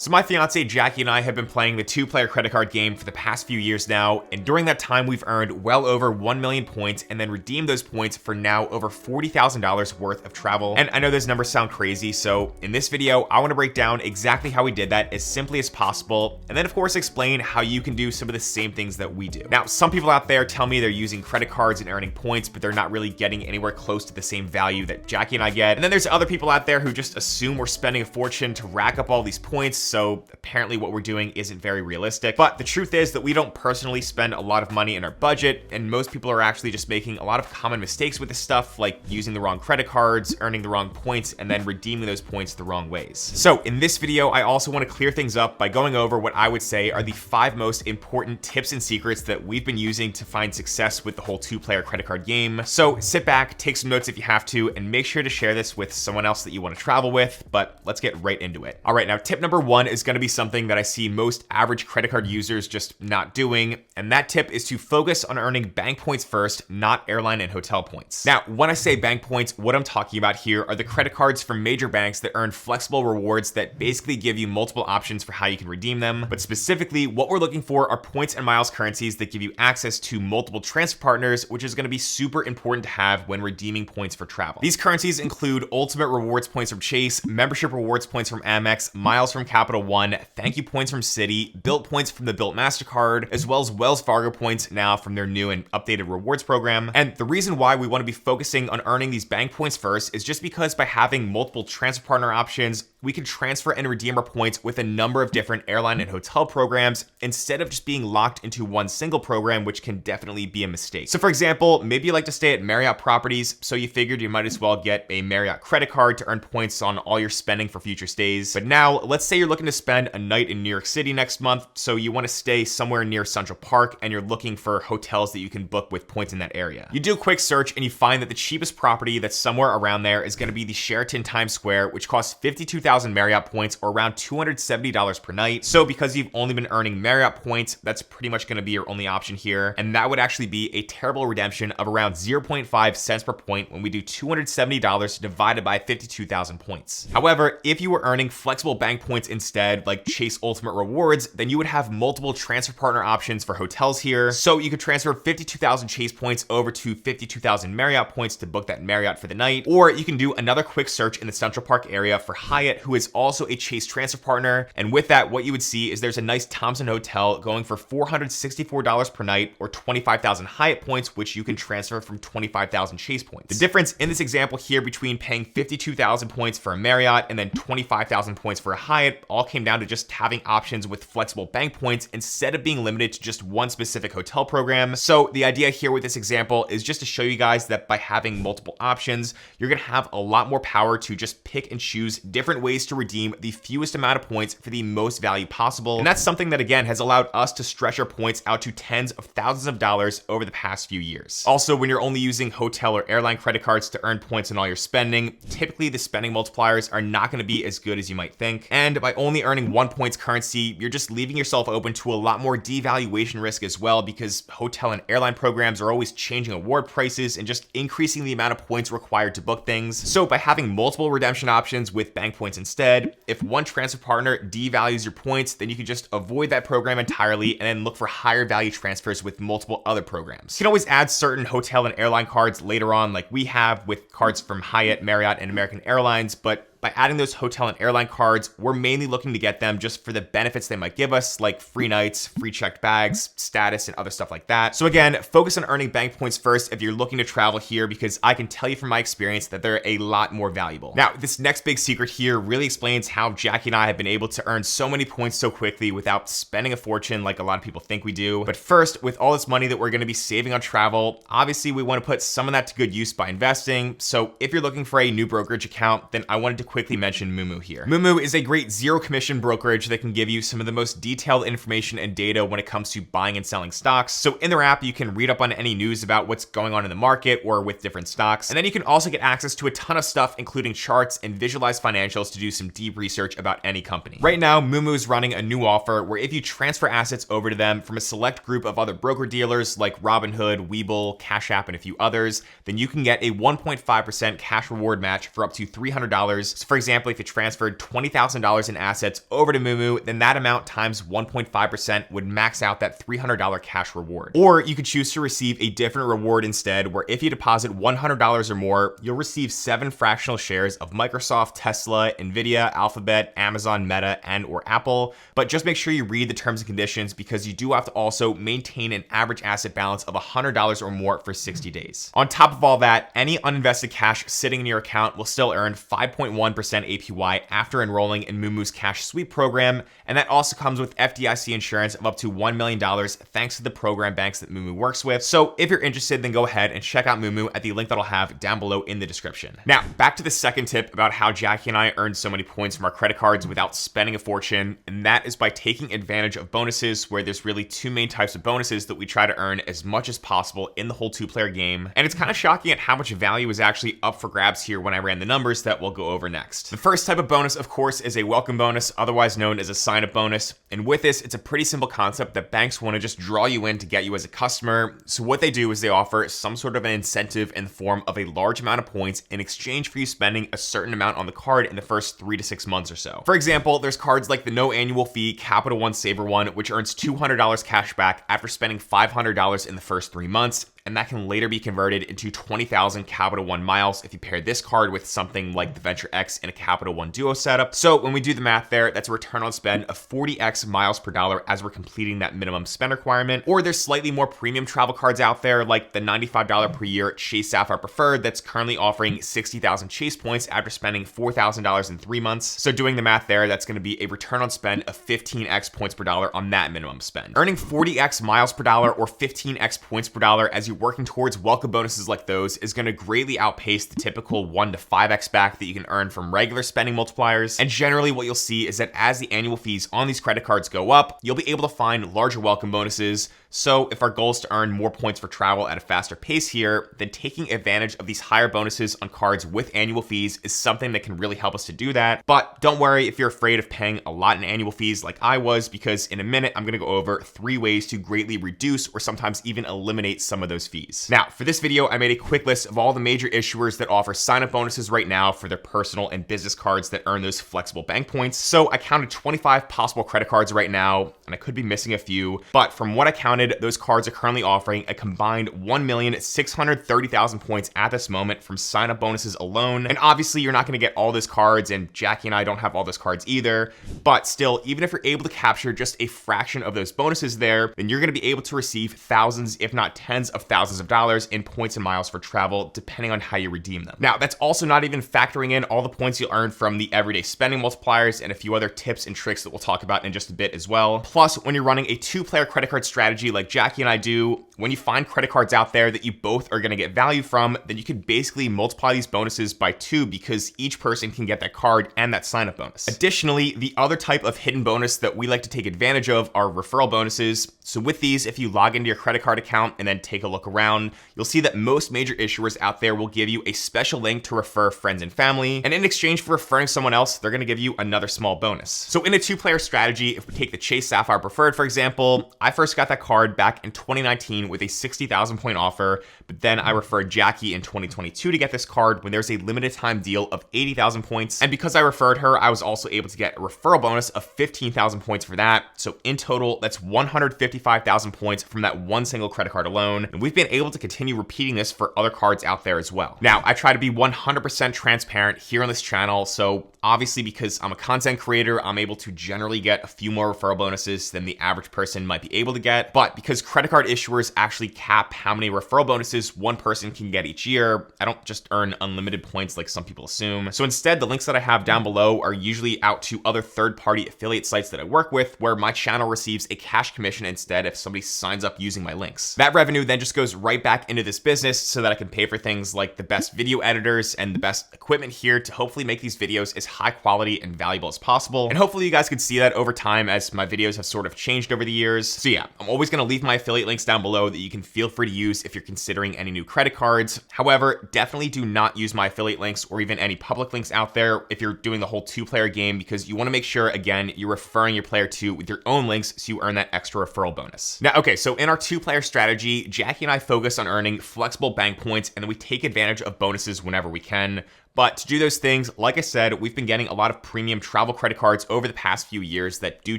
So my fiance Jackie and I have been playing the two-player credit card game for the past few years now, and during that time we've earned well over 1 million points and then redeemed those points for now over $40,000 worth of travel. And I know those numbers sound crazy, so in this video I want to break down exactly how we did that as simply as possible, and then of course explain how you can do some of the same things that we do. Now, some people out there tell me they're using credit cards and earning points, but they're not really getting anywhere close to the same value that Jackie and I get. And then there's other people out there who just assume we're spending a fortune to rack up all these points, so apparently what we're doing isn't very realistic. But the truth is that we don't personally spend a lot of money in our budget, and most people are actually just making a lot of common mistakes with this stuff, like using the wrong credit cards, earning the wrong points, and then redeeming those points the wrong ways. So in this video, I also want to clear things up by going over what I would say are the 5 most important tips and secrets that we've been using to find success with the whole two-player credit card game. So sit back, take some notes if you have to, and make sure to share this with someone else that you want to travel with, but let's get right into it. All right, now tip number 1 is going to be something that I see most average credit card users just not doing, and that tip is to focus on earning bank points first, not airline and hotel points. Now, when I say bank points, what I'm talking about here are the credit cards from major banks that earn flexible rewards that basically give you multiple options for how you can redeem them. But specifically, what we're looking for are points and miles currencies that give you access to multiple transfer partners, which is going to be super important to have when redeeming points for travel. These currencies include ultimate rewards points from Chase, membership rewards points from Amex, miles from Capital One, thank you points from Citi, Bilt points from the Bilt MasterCard, as well as Wells Fargo points now from their new and updated rewards program. And the reason why we want to be focusing on earning these bank points first is just because by having multiple transfer partner options, we can transfer and redeem our points with a number of different airline and hotel programs instead of just being locked into one single program, which can definitely be a mistake. So for example, maybe you like to stay at Marriott properties, so you figured you might as well get a Marriott credit card to earn points on all your spending for future stays. But now, let's say you're looking to spend a night in New York City next month, so you want to stay somewhere near Central Park and you're looking for hotels that you can book with points in that area. You do a quick search and you find that the cheapest property that's somewhere around there is going to be the Sheraton Times Square, which costs 52,000 Marriott points or around $270 per night. So because you've only been earning Marriott points, that's pretty much going to be your only option here. And that would actually be a terrible redemption of around 0.5 cents per point when we do $270 divided by 52,000 points. However, if you were earning flexible bank points instead, like Chase Ultimate Rewards, then you would have multiple transfer partner options for hotels here. So you could transfer 52,000 Chase points over to 52,000 Marriott points to book that Marriott for the night. Or you can do another quick search in the Central Park area for Hyatt, who is also a Chase transfer partner. And with that, what you would see is there's a nice Thompson hotel going for $464 per night or 25,000 Hyatt points, which you can transfer from 25,000 Chase points. The difference in this example here between paying 52,000 points for a Marriott and then 25,000 points for a Hyatt all came down to just having options with flexible bank points instead of being limited to just one specific hotel program. So the idea here with this example is just to show you guys that by having multiple options, you're gonna have a lot more power to just pick and choose different ways to redeem the fewest amount of points for the most value possible. And that's something that again has allowed us to stretch our points out to tens of thousands of dollars over the past few years. Also, when you're only using hotel or airline credit cards to earn points on all your spending, typically the spending multipliers are not going to be as good as you might think. And by only earning 1 points currency, you're just leaving yourself open to a lot more devaluation risk as well, because hotel and airline programs are always changing award prices and just increasing the amount of points required to book things. So by having multiple redemption options with bank points instead, if one transfer partner devalues your points, then you can just avoid that program entirely and then look for higher value transfers with multiple other programs. You can always add certain hotel and airline cards later on, like we have with cards from Hyatt, Marriott, and American Airlines, but by adding those hotel and airline cards, we're mainly looking to get them just for the benefits they might give us, like free nights, free checked bags, status, and other stuff like that. So again, focus on earning bank points first if you're looking to travel here, because I can tell you from my experience that they're a lot more valuable. Now, this next big secret here really explains how Jackie and I have been able to earn so many points so quickly without spending a fortune like a lot of people think we do. But first, with all this money that we're going to be saving on travel, obviously we want to put some of that to good use by investing. So if you're looking for a new brokerage account, then I wanted to quickly mention Moomoo here. Moomoo is a great zero commission brokerage that can give you some of the most detailed information and data when it comes to buying and selling stocks. So in their app, you can read up on any news about what's going on in the market or with different stocks. And then you can also get access to a ton of stuff, including charts and visualized financials to do some deep research about any company. Right now, Moomoo is running a new offer where if you transfer assets over to them from a select group of other broker dealers like Robinhood, Webull, Cash App, and a few others, then you can get a 1.5% cash reward match for up to $300. So for example, if you transferred $20,000 in assets over to Moomoo, then that amount times 1.5% would max out that $300 cash reward. Or you could choose to receive a different reward instead, where if you deposit $100 or more, you'll receive 7 fractional shares of Microsoft, Tesla, Nvidia, Alphabet, Amazon, Meta, and or Apple. But just make sure you read the terms and conditions, because you do have to also maintain an average asset balance of $100 or more for 60 days. On top of all that, any uninvested cash sitting in your account will still earn 5.1% APY after enrolling in Moomoo's cash sweep program, and that also comes with FDIC insurance of up to $1 million thanks to the program banks that Moomoo works with. So if you're interested, then go ahead and check out Moomoo at the link that I'll have down below in the description. Now, back to the second tip about how Jackie and I earned so many points from our credit cards without spending a fortune, and that is by taking advantage of bonuses, where there's really 2 main types of bonuses that we try to earn as much as possible in the whole 2-player game. And it's kind of shocking at how much value is actually up for grabs here when I ran the numbers that we'll go over next. The first type of bonus, of course, is a welcome bonus, otherwise known as a sign-up bonus. And with this, it's a pretty simple concept that banks want to just draw you in to get you as a customer. So what they do is they offer some sort of an incentive in the form of a large amount of points in exchange for you spending a certain amount on the card in the first 3 to 6 months or so. For example, there's cards like the no annual fee Capital One Saver one, which earns $200 cash back after spending $500 in the first 3 months. And that can later be converted into 20,000 Capital One miles if you pair this card with something like the Venture X in a Capital One Duo setup. So when we do the math there, that's a return on spend of 40x miles per dollar as we're completing that minimum spend requirement. Or there's slightly more premium travel cards out there, like the $95 per year Chase Sapphire Preferred that's currently offering 60,000 Chase points after spending $4,000 in 3 months. So doing the math there, that's going to be a return on spend of 15x points per dollar on that minimum spend. Earning 40x miles per dollar or 15x points per dollar as you working towards welcome bonuses like those is going to greatly outpace the typical 1 to 5x back that you can earn from regular spending multipliers. And generally what you'll see is that as the annual fees on these credit cards go up, you'll be able to find larger welcome bonuses. So if our goal is to earn more points for travel at a faster pace here, then taking advantage of these higher bonuses on cards with annual fees is something that can really help us to do that. But don't worry if you're afraid of paying a lot in annual fees like I was, because in a minute I'm going to go over 3 ways to greatly reduce or sometimes even eliminate some of those fees. Now, for this video, I made a quick list of all the major issuers that offer sign-up bonuses right now for their personal and business cards that earn those flexible bank points. So I counted 25 possible credit cards right now, and I could be missing a few, but from what I counted, those cards are currently offering a combined 1,630,000 points at this moment from sign-up bonuses alone. And obviously, you're not going to get all those cards, and Jackie and I don't have all those cards either. But still, even if you're able to capture just a fraction of those bonuses there, then you're going to be able to receive thousands, if not tens of thousands of dollars in points and miles for travel, depending on how you redeem them. Now, that's also not even factoring in all the points you'll earn from the everyday spending multipliers and a few other tips and tricks that we'll talk about in just a bit as well. Plus, when you're running a 2-player credit card strategy like Jackie and I do, when you find credit cards out there that you both are going to get value from, then you can basically multiply these bonuses by 2, because each person can get that card and that sign-up bonus. Additionally, the other type of hidden bonus that we like to take advantage of are referral bonuses. So with these, if you log into your credit card account and then take a look around, you'll see that most major issuers out there will give you a special link to refer friends and family. And in exchange for referring someone else, they're going to give you another small bonus. So in a 2-player strategy, if we take the Chase Sapphire Preferred, for example, I first got that card back in 2019 with a 60,000 point offer, but then I referred Jackie in 2022 to get this card when there's a limited time deal of 80,000 points. And because I referred her, I was also able to get a referral bonus of 15,000 points for that. So in total, that's 155,000 points from that one single credit card alone. And we've been able to continue repeating this for other cards out there as well. Now, I try to be 100% transparent here on this channel. So obviously, because I'm a content creator, I'm able to generally get a few more referral bonuses than the average person might be able to get. But because credit card issuers actually cap how many referral bonuses one person can get each year, I don't just earn unlimited points like some people assume. So instead, the links that I have down below are usually out to other third-party affiliate sites that I work with, where my channel receives a cash commission instead if somebody signs up using my links. That revenue then just goes right back into this business so that I can pay for things like the best video editors and the best equipment here to hopefully make these videos as high quality and valuable as possible. And hopefully you guys could see that over time as my videos have sort of changed over the years. So yeah, I'm always going to leave my affiliate links down below that you can feel free to use if you're considering any new credit cards. However, definitely do not use my affiliate links or even any public links out there if you're doing the whole 2-player game, because you want to make sure, again, you're referring your player to with your own links so you earn that extra referral bonus. Now, okay, so in our 2-player strategy, Jackie and I focus on earning flexible bank points, and then we take advantage of bonuses whenever we can. But to do those things, like I said, we've been getting a lot of premium travel credit cards over the past few years that do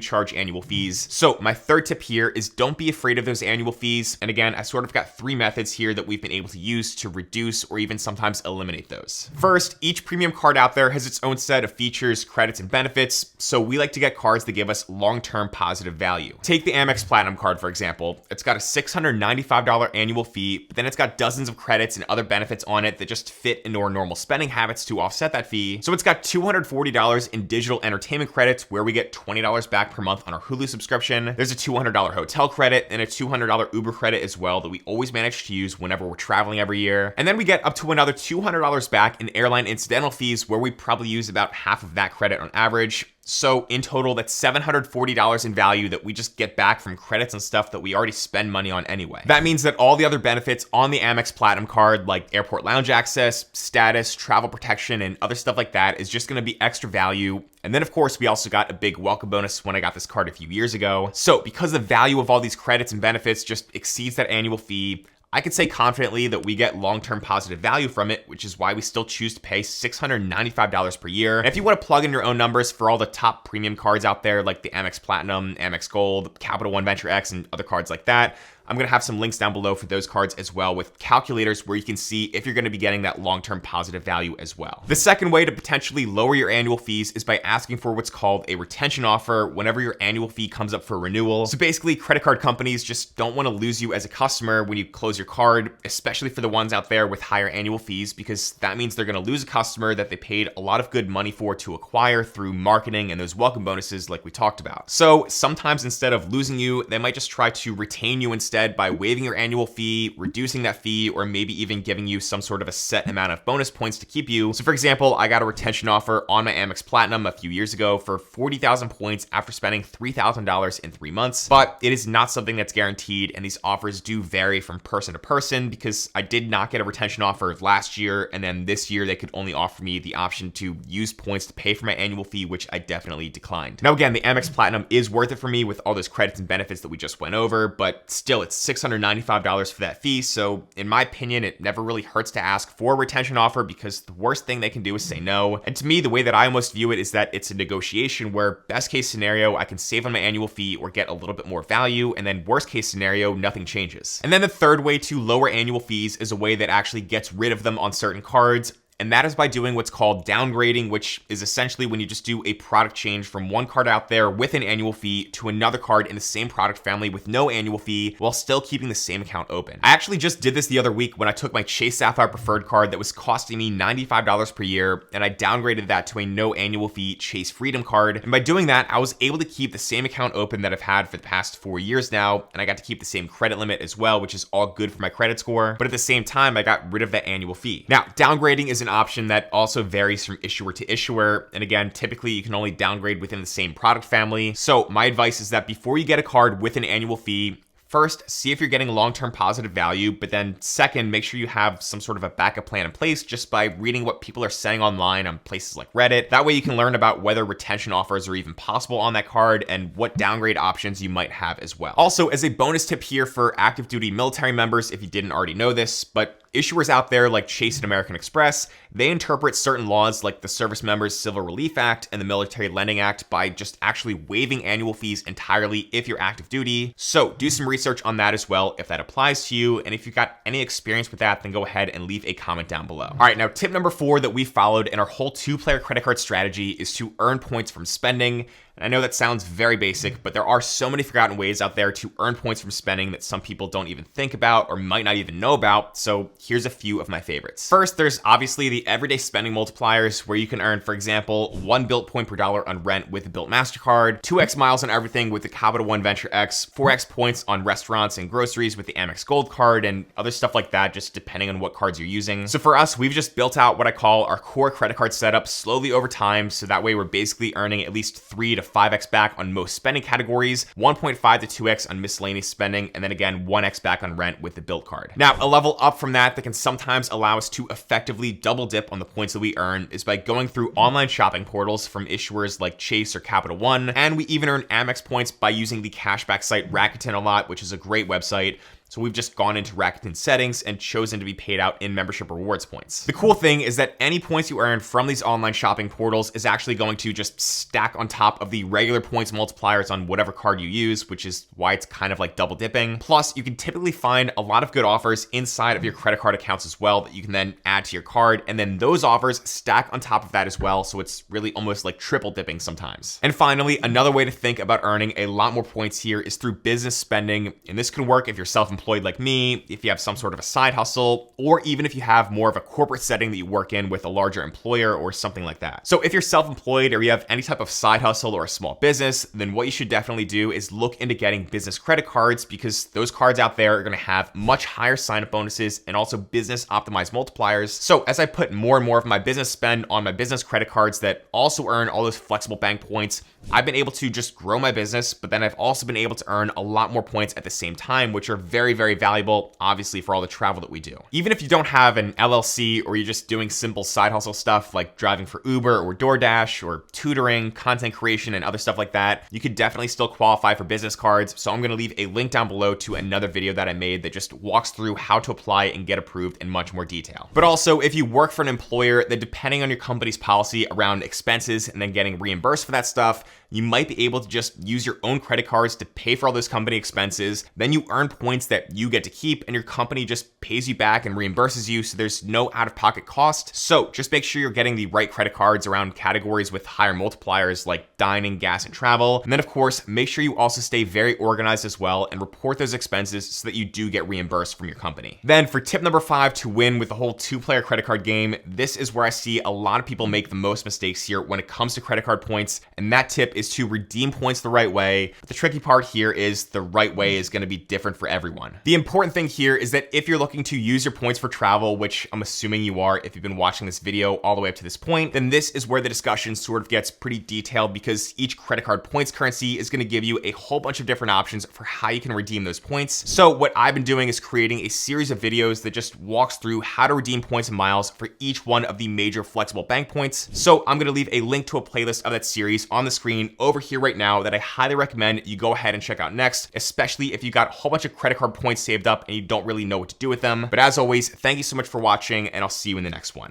charge annual fees. So my third tip here is don't be afraid of those annual fees. And again, I sort of got 3 methods here that we've been able to use to reduce or even sometimes eliminate those. First, each premium card out there has its own set of features, credits, and benefits. So we like to get cards that give us long-term positive value. Take the Amex Platinum card, for example. It's got a $695 annual fee, but then it's got dozens of credits and other benefits on it that just fit into our normal spending habits to offset that fee. So it's got $240 in digital entertainment credits, where we get $20 back per month on our Hulu subscription. There's a $200 hotel credit and a $200 Uber credit as well that we always manage to use whenever we're traveling every year. And then we get up to another $200 back in airline incidental fees, where we probably use about half of that credit on average. So in total, that's $740 in value that we just get back from credits and stuff that we already spend money on anyway. That means that all the other benefits on the Amex Platinum card, like airport lounge access, status, travel protection, and other stuff like that, is just gonna be extra value. And then of course, we also got a big welcome bonus when I got this card a few years ago. So because the value of all these credits and benefits just exceeds that annual fee, I could say confidently that we get long-term positive value from it, which is why we still choose to pay $695 per year. And if you want to plug in your own numbers for all the top premium cards out there, like the Amex Platinum, Amex Gold, Capital One Venture X, and other cards like that, I'm going to have some links down below for those cards as well, with calculators where you can see if you're going to be getting that long-term positive value as well. The second way to potentially lower your annual fees is by asking for what's called a retention offer whenever your annual fee comes up for renewal. So basically, credit card companies just don't want to lose you as a customer when you close your card, especially for the ones out there with higher annual fees, because that means they're going to lose a customer that they paid a lot of good money for to acquire through marketing and those welcome bonuses like we talked about. So sometimes instead of losing you, they might just try to retain you instead by waiving your annual fee, reducing that fee, or maybe even giving you some sort of a set amount of bonus points to keep you. So for example, I got a retention offer on my Amex Platinum a few years ago for 40,000 points after spending $3,000 in 3 months, but it is not something that's guaranteed, and these offers do vary from person to person, because I did not get a retention offer last year, and then this year they could only offer me the option to use points to pay for my annual fee, which I definitely declined. Now again, the Amex Platinum is worth it for me with all those credits and benefits that we just went over, but still, it's $695 for that fee. So in my opinion, it never really hurts to ask for a retention offer, because the worst thing they can do is say no. And to me, the way that I almost view it is that it's a negotiation where best case scenario, I can save on my annual fee or get a little bit more value, and then worst case scenario, nothing changes. And then the third way to lower annual fees is a way that actually gets rid of them on certain cards. And that is by doing what's called downgrading, which is essentially when you just do a product change from one card out there with an annual fee to another card in the same product family with no annual fee, while still keeping the same account open. I actually just did this the other week when I took my Chase Sapphire Preferred card that was costing me $95 per year, and I downgraded that to a no annual fee Chase Freedom card. And by doing that, I was able to keep the same account open that I've had for the past 4 years now, and I got to keep the same credit limit as well, which is all good for my credit score. But at the same time, I got rid of that annual fee. Now, downgrading is an option that also varies from issuer to issuer. And again, typically you can only downgrade within the same product family. So my advice is that before you get a card with an annual fee, first, see if you're getting long-term positive value, but then second, make sure you have some sort of a backup plan in place just by reading what people are saying online on places like Reddit. That way you can learn about whether retention offers are even possible on that card and what downgrade options you might have as well. Also, as a bonus tip here for active duty military members, if you didn't already know this, but issuers out there like Chase and American Express, they interpret certain laws like the Service Members Civil Relief Act and the Military Lending Act by just actually waiving annual fees entirely if you're active duty. So do some research on that as well if that applies to you. And if you've got any experience with that, then go ahead and leave a comment down below. All right, now tip number 4 that we followed in our whole 2-player credit card strategy is to earn points from spending. And I know that sounds very basic, but there are so many forgotten ways out there to earn points from spending that some people don't even think about or might not even know about. So here's a few of my favorites. First, there's obviously the everyday spending multipliers, where you can earn, for example, 1 built point per dollar on rent with the Built MasterCard, 2x miles on everything with the Capital One Venture X, 4x points on restaurants and groceries with the Amex Gold card, and other stuff like that, just depending on what cards you're using. So for us, we've just built out what I call our core credit card setup slowly over time, so that way we're basically earning at least 3 to 5x back on most spending categories, 1.5 to 2x on miscellaneous spending, and then again 1x back on rent with the Built card. Now, a level up from that can sometimes allow us to effectively double dip on the points that we earn is by going through online shopping portals from issuers like Chase or Capital One, and we even earn Amex points by using the cashback site Rakuten a lot, which is a great website. So we've just gone into Rakuten settings and chosen to be paid out in membership rewards points. The cool thing is that any points you earn from these online shopping portals is actually going to just stack on top of the regular points multipliers on whatever card you use, which is why it's kind of like double dipping. Plus, you can typically find a lot of good offers inside of your credit card accounts as well that you can then add to your card, and then those offers stack on top of that as well, so it's really almost like triple dipping sometimes. And finally, another way to think about earning a lot more points here is through business spending, and this can work if you're self-employed like me, if you have some sort of a side hustle, or even if you have more of a corporate setting that you work in with a larger employer or something like that. So if you're self-employed or you have any type of side hustle or a small business, then what you should definitely do is look into getting business credit cards, because those cards out there are going to have much higher sign-up bonuses and also business optimized multipliers. So as I put more and more of my business spend on my business credit cards that also earn all those flexible bank points, I've been able to just grow my business, but then I've also been able to earn a lot more points at the same time, which are very, very valuable, obviously, for all the travel that we do. Even if you don't have an LLC or you're just doing simple side hustle stuff like driving for Uber or DoorDash or tutoring, content creation, and other stuff like that, you could definitely still qualify for business cards. So I'm going to leave a link down below to another video that I made that just walks through how to apply and get approved in much more detail. But also, if you work for an employer, then depending on your company's policy around expenses and then getting reimbursed for that stuff, you might be able to just use your own credit cards to pay for all those company expenses. Then you earn points that you get to keep, and your company just pays you back and reimburses you, so there's no out-of-pocket cost. So just make sure you're getting the right credit cards around categories with higher multipliers like dining, gas, and travel. And then of course, make sure you also stay very organized as well and report those expenses so that you do get reimbursed from your company. Then for tip number 5 to win with the whole 2-player credit card game, this is where I see a lot of people make the most mistakes here when it comes to credit card points, and that tip is to redeem points the right way. But the tricky part here is the right way is going to be different for everyone. The important thing here is that if you're looking to use your points for travel, which I'm assuming you are if you've been watching this video all the way up to this point, then this is where the discussion sort of gets pretty detailed, because each credit card points currency is going to give you a whole bunch of different options for how you can redeem those points. So what I've been doing is creating a series of videos that just walks through how to redeem points and miles for each one of the major flexible bank points. So I'm going to leave a link to a playlist of that series on the screen over here right now that I highly recommend you go ahead and check out next, especially if you got a whole bunch of credit card points saved up and you don't really know what to do with them. But as always, thank you so much for watching, and I'll see you in the next one.